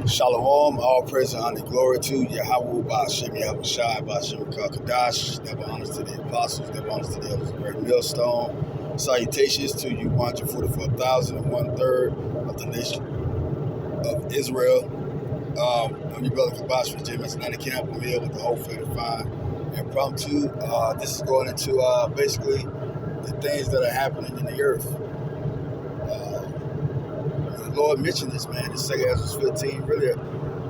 Shalom, all praise and honor, glory to Yahweh, Ba'ashem, Yahweh Shai, Ba'ashem, Kadash, never honors to the apostles, never honors to the elders, great millstone. Salutations to you, 144,000 and one-third of the nation of Israel. I'm your brother Kabash from James Atlanta Camp. I'm here with the whole faith to find impromptu. This is going into basically the things that are happening in the earth. The Lord mentioned this, man, in 2 Ezra 15, really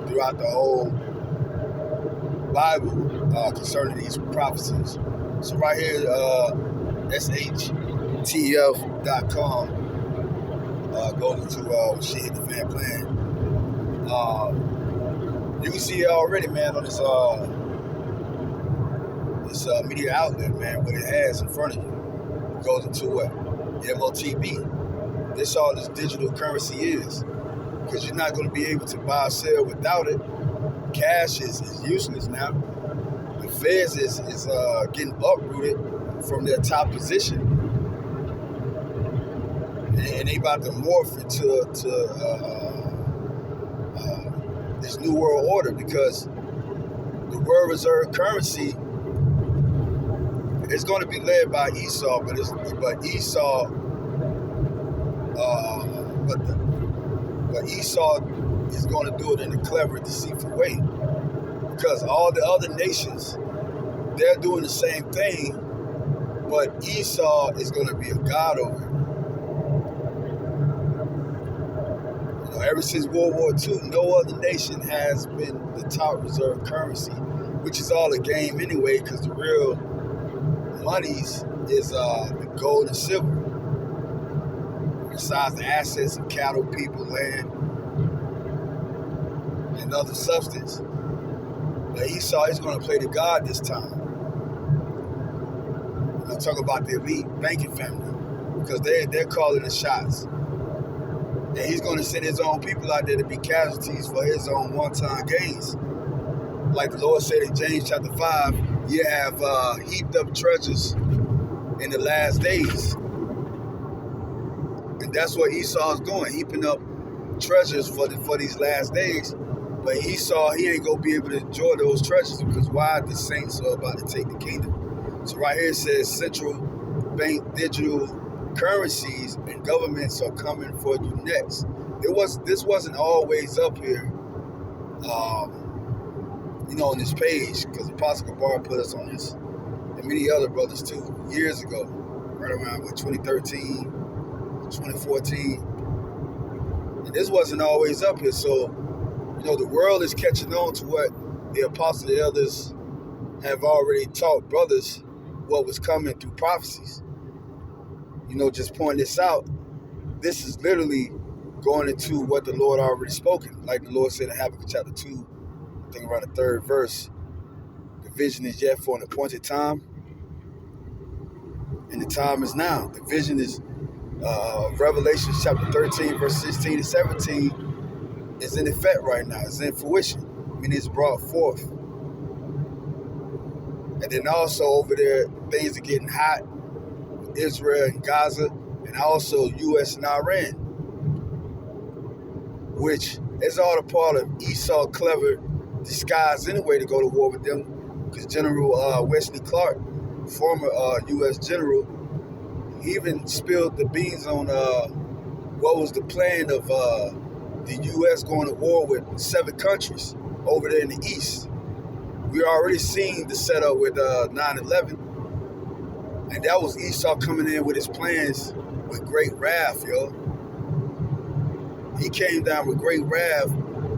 throughout the whole Bible concerning these prophecies. So right here, shtf.com goes into shit hit the fan plan. You can see it already, man, on this media outlet, man, what it has in front of you. It goes into what? MOTB. This all this digital currency is, because you're not going to be able to buy or sell without it. Cash is useless now. The Feds is getting uprooted from their top position, and they about to morph into this new world order, because the world reserve currency is going to be led by Esau, but Esau is going to do it in a clever, deceitful way, because all the other nations, they're doing the same thing, but Esau is going to be a god over it. Ever since World War II, no other nation has been the top reserve currency, which is all a game anyway, because the real monies is the gold and silver. Besides the assets of cattle, people, land, and other substance. But Esau is going to play the God this time. I'm talking about the elite banking family, because they're calling the shots. And he's going to send his own people out there to be casualties for his own one-time gains. Like the Lord said in James chapter 5, you have heaped up treasures in the last days. And that's what Esau is doing, heaping up treasures for these last days. But Esau, he ain't going to be able to enjoy those treasures, because why? The saints are about to take the kingdom. So right here it says central bank digital currencies and governments are coming for you next. This wasn't always up here, on this page, because Apostle Kabar put us on this, and many other brothers too, years ago, right around 2013, 2014. And this wasn't always up here. So, the world is catching on to what the apostles and the elders have already taught brothers what was coming through prophecies. Just pointing this out, this is literally going into what the Lord already spoken. Like the Lord said in Habakkuk chapter 2, I think around the third verse, the vision is yet for an appointed time, and the time is now. The vision is Revelation chapter 13, verse 16 to 17 is in effect right now. It's in fruition. Meaning it's brought forth. And then also over there, things are getting hot with Israel and Gaza, and also U.S. and Iran, which is all a part of Esau clever disguise anyway to go to war with them, because General Wesley Clark, former U.S. general, he even spilled the beans on what was the plan of the U.S. going to war with 7 countries over there in the East. We already seen the setup with 9/11, and that was Esau coming in with his plans with great wrath, yo. He came down with great wrath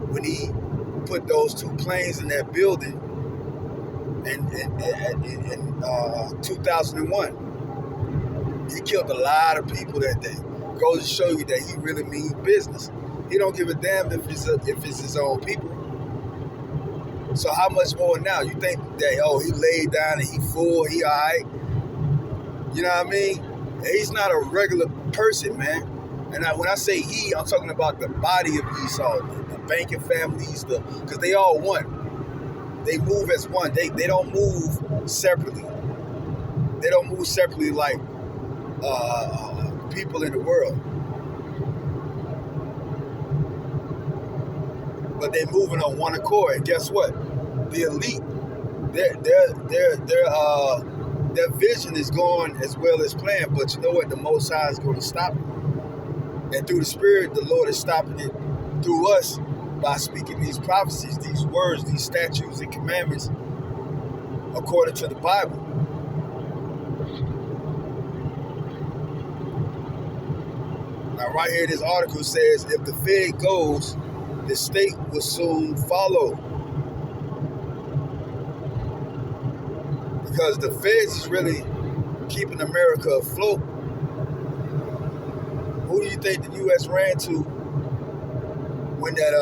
when he put those 2 planes in that building in 2001. He killed a lot of people that day. Goes to show you that he really means business. He don't give a damn if it's his own people. So how much more now? You think that, he laid down and he full, he all right? You know what I mean? He's not a regular person, man. And when I say he, I'm talking about the body of Esau, the banking families, because they all one. They move as one. They don't move separately. They don't move separately like people in the world. but they're moving on one accord. And guess what? The elite, their vision is going as well as planned. But you know what? The Most High is going to stop it. And through the Spirit, the Lord is stopping it through us by speaking these prophecies, these words, these statutes and commandments according to the Bible. Now, right here, this article says, if the Fed goes, the state will soon follow. Because the Feds is really keeping America afloat. Who do you think the U.S. ran to when that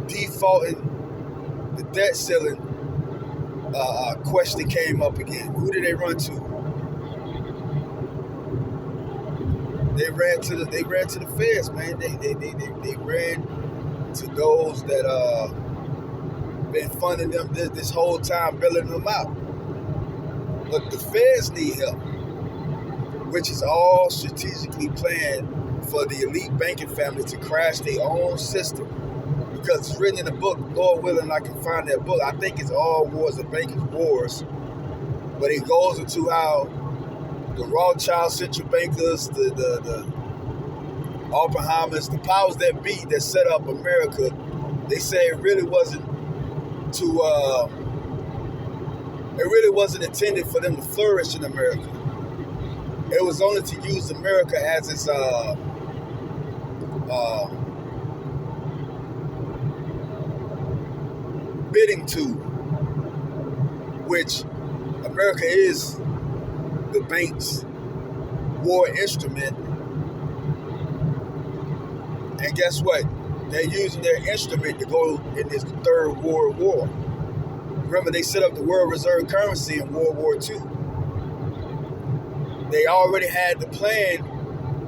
defaulting the debt ceiling question came up again? Who did they run to? They ran to the Feds, man. They ran to those that been funding them this whole time, bailing them out. But the Feds need help, which is all strategically planned for the elite banking family to crash their own system. Because it's written in the book, Lord willing, I can find that book. I think it's All Wars and Banking Wars. But it goes into how the Rothschild central bankers, the Oppenheimers, the powers that be that set up America, they say it really wasn't intended for them to flourish in America. It was only to use America as its bidding tool, which America is the bank's war instrument. And guess what? They're using their instrument to go in this third world war. Remember, they set up the world reserve currency in World War II. They already had the plan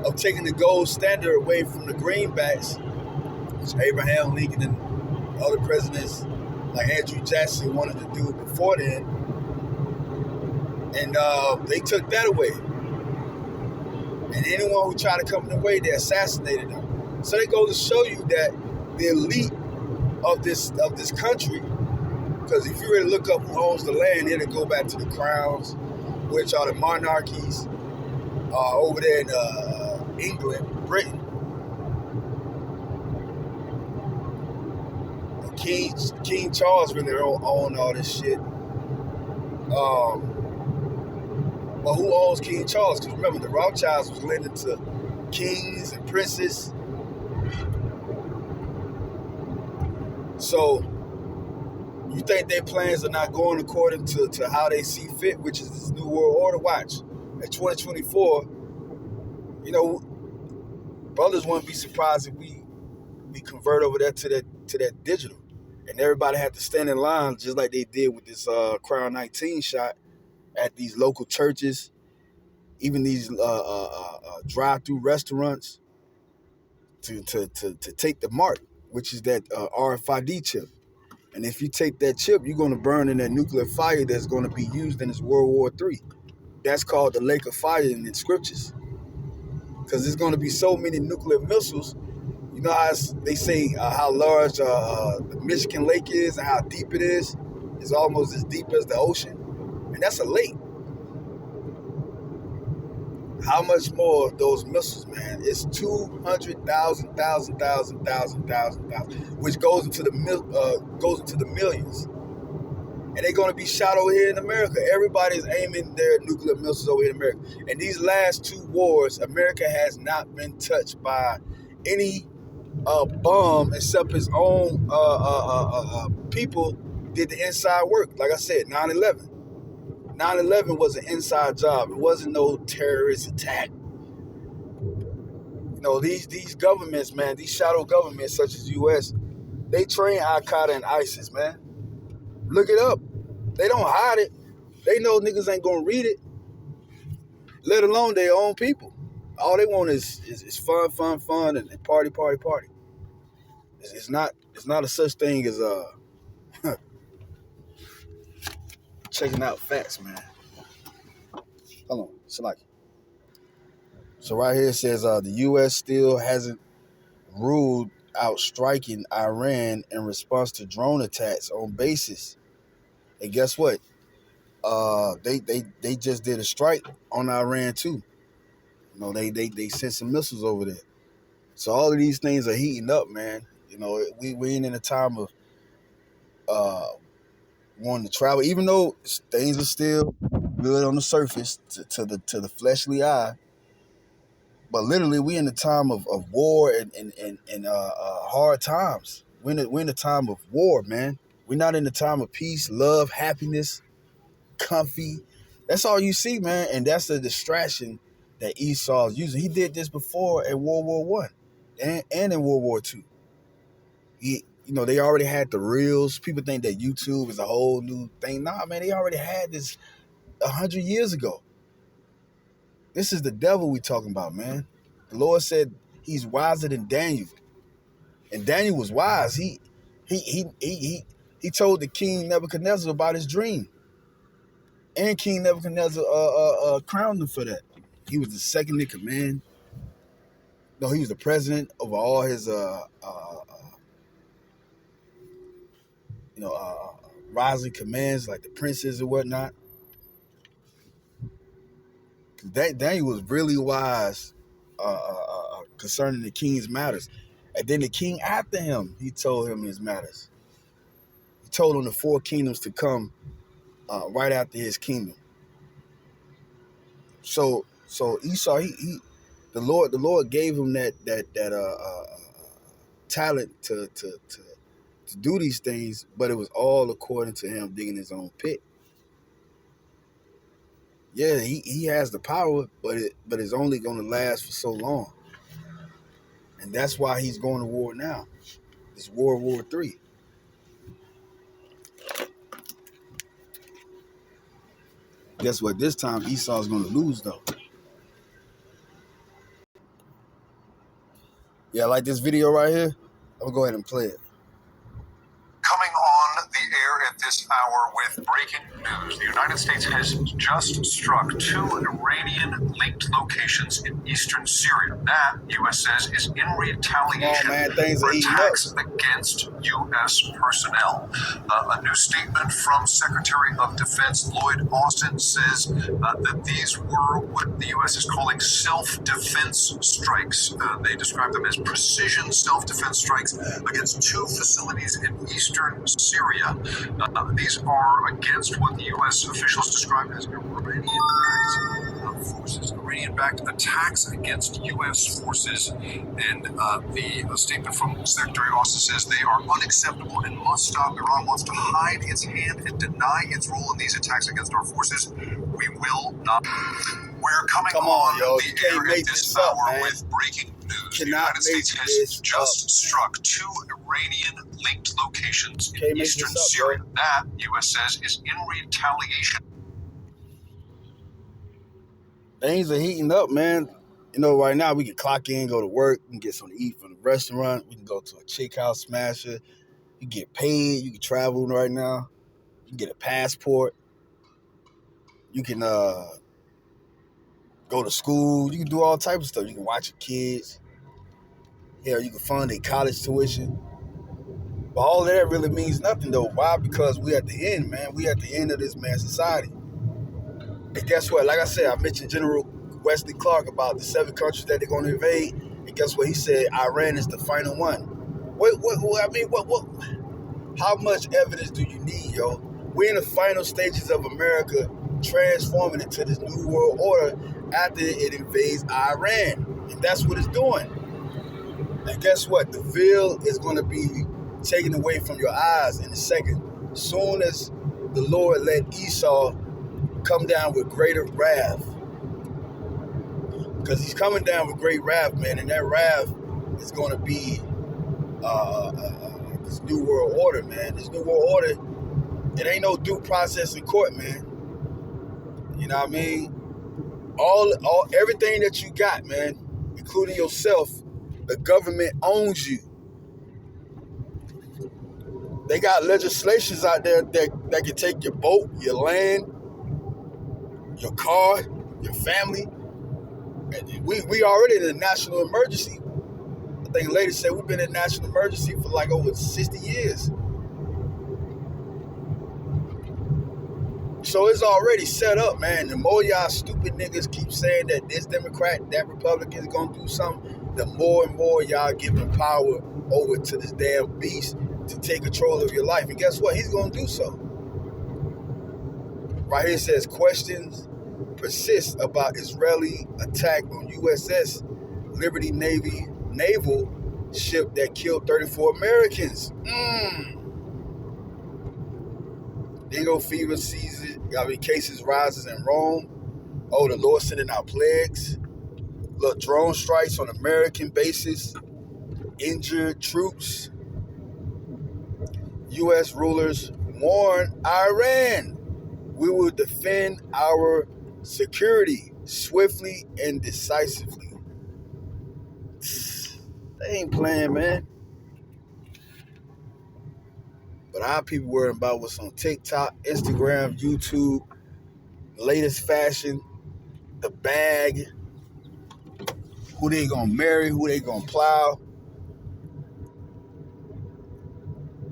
of taking the gold standard away from the greenbacks, which Abraham Lincoln and other presidents like Andrew Jackson wanted to do before then. And they took that away. And anyone who tried to come in the way, they assassinated them. So they go to show you that the elite of this country, because if you really look up who owns the land, it'll go back to the crowns, which are the monarchies over there in England, Britain. King Charles really own all this shit. But who owns King Charles? Because remember, the Rothschilds was lending to kings and princes. So you think their plans are not going according to how they see fit, which is this new world order? Watch. In 2024, you know, brothers wouldn't be surprised if we convert over there to that digital. And everybody had to stand in line just like they did with this Crown 19 shot at these local churches, even these drive-through restaurants to take the mark, which is that RFID chip. And if you take that chip, you're going to burn in that nuclear fire that's going to be used in this World War III. That's called the lake of fire in the scriptures. Because there's going to be so many nuclear missiles. You know how they say how large the Michigan Lake is and how deep it is? It's almost as deep as the ocean. And that's a lake. How much more of those missiles, man? It's 200,000, which goes into the millions. And they're going to be shot over here in America. Everybody's aiming their nuclear missiles over here in America. And these last two wars, America has not been touched by any bomb except its own people did the inside work. Like I said, 9/11. 9/11 was an inside job. It wasn't no terrorist attack. You know, these governments, man, these shadow governments such as U.S., they train Al-Qaeda and ISIS, man. Look it up. They don't hide it. They know niggas ain't gonna read it, let alone their own people. All they want is fun, and party. It's not a such thing as checking out facts, man. Hold on, so right here it says the U.S. still hasn't ruled out striking Iran in response to drone attacks on bases. And guess what? They just did a strike on Iran too. You know, they sent some missiles over there. So all of these things are heating up, man. You know, we ain't in a time of uh, wanting to travel, even though things are still good on the surface to the fleshly eye. But literally, we in the time of war and hard times. We're in the time of war, man. We're not in the time of peace, love, happiness, comfy. That's all you see, man. And that's the distraction that Esau's using. He did this before in World War One and in World War Two. They already had the reels. People think that YouTube is a whole new thing. Nah, man, they already had this 100 years ago. This is the devil we talking about, man. The Lord said he's wiser than Daniel, and Daniel was wise. He told the king Nebuchadnezzar about his dream, and King Nebuchadnezzar crowned him for that. He was the second in command. No, he was the president over all his rising commands like the princes and whatnot. Daniel was really wise concerning the king's matters. And then the king after him, he told him his matters. He told him the four kingdoms to come right after his kingdom. So Esau, the Lord gave him that talent to do these things, but it was all according to him digging his own pit. Yeah, he has the power, but it's only going to last for so long. And that's why he's going to war now. It's World War III. Guess what? This time Esau's going to lose, though. Yeah, like this video right here? I'm going to go ahead and play it. Coming on the air at this hour with breaking news. The United States has just struck 2 Iranian-linked locations in eastern Syria. That, U.S. says, is in retaliation for attacks against U.S. personnel. A new statement from Secretary of Defense Lloyd Austin says that these were what the U.S. is calling self-defense strikes. They describe them as precision self-defense strikes against 2 facilities in eastern Syria. These are against what the U.S. officials describe as Iranian-backed forces. Iranian-backed attacks against U.S. forces. And the statement from Secretary Austin says they are unacceptable and must stop. Iran wants to hide its hand and deny its role in these attacks against our forces. We will not. We're coming on the air at this hour with breaking news. The United States has just struck 2 Iranian-linked locations in eastern Syria. That, U.S. says, is in retaliation. Things are heating up, man. You know, right now we can clock in, go to work, we can get something to eat from the restaurant, we can go to a chick house smasher, you get paid, you can travel right now, you can get a passport, you can go to school, you can do all types of stuff. You can watch your kids. Hell, you can fund their college tuition. But all of that really means nothing, though. Why? Because we at the end, man. We at the end of this man society. And guess what? Like I said, I mentioned General Wesley Clark about the 7 countries that they're going to invade. And guess what? He said Iran is the final one. What? How much evidence do you need, yo? We're in the final stages of America transforming into this new world order after it invades Iran. And that's what it's doing. And guess what? The veil is going to be taken away from your eyes in a second. Soon as the Lord let Esau come down with greater wrath. Because he's coming down with great wrath, man. And that wrath is going to be this new world order, man. This new world order, it ain't no due process in court, man. You know what I mean? Everything that you got, man, including yourself, the government owns you. They got legislations out there that can take your boat, your land, your car, your family. We already in a national emergency. I think think lady said we've been in national emergency for like over 60 years. So it's already set up, man. The more y'all stupid niggas keep saying that this Democrat, that Republican is gonna do something, the more and more y'all giving power over to this damn beast to take control of your life. And guess what? He's gonna do so. Right here it says questions persist about Israeli attack on USS Liberty naval ship that killed 34 Americans. Dengue fever cases rises in Rome. Oh, the Lord sending out plagues. Look, drone strikes on American bases. Injured troops. U.S. rulers warn Iran. We will defend our security swiftly and decisively. They ain't playing, man. But our people worrying about what's on TikTok, Instagram, YouTube, latest fashion, the bag, who they gonna marry, who they gonna plow.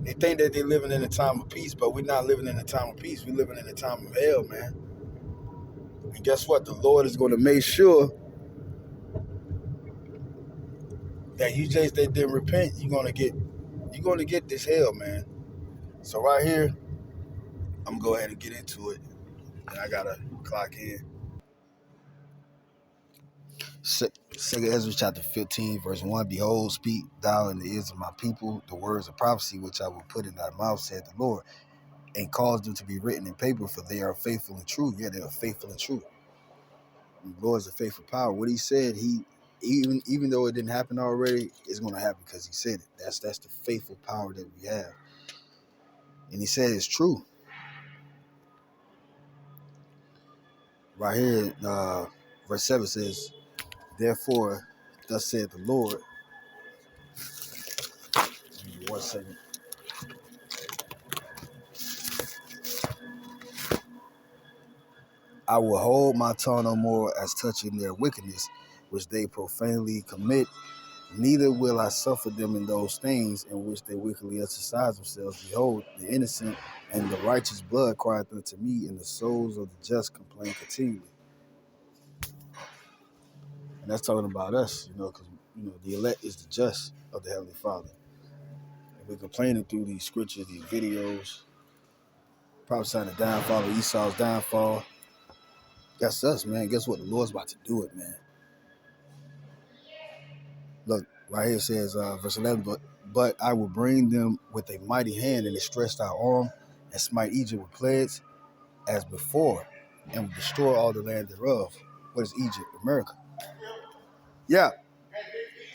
They think that they're living in a time of peace, but we're not living in a time of peace. We're living in a time of hell, man. And guess what? The Lord is going to make sure that you just that didn't repent, you're gonna get this hell, man. So right here, I'm gonna go ahead and get into it. And I gotta clock in. Second Ezra chapter 15, verse 1. Behold, speak thou in the ears of my people the words of prophecy which I will put in thy mouth, said the Lord, and cause them to be written in paper, for they are faithful and true. Yeah, they are faithful and true. And the Lord is a faithful power. What he said, he even though it didn't happen already, it's gonna happen because he said it. That's the faithful power that we have. And he said it's true. Right here, verse 7 says, therefore, thus said the Lord. Give me 1 second. I will hold my tongue no more as touching their wickedness, which they profanely commit. Neither will I suffer them in those things in which they wickedly exercise themselves. Behold, the innocent and the righteous blood crieth unto me, and the souls of the just complain continually. And that's talking about us, because the elect is the just of the Heavenly Father. And we're complaining through these scriptures, these videos, prophesying the downfall of Esau's downfall. That's us, man. Guess what? The Lord's about to do it, man. Look, right here it says, verse 11, but I will bring them with a mighty hand and a stretched out arm, and smite Egypt with plagues as before, and will destroy all the land thereof. What is Egypt? America. Yeah.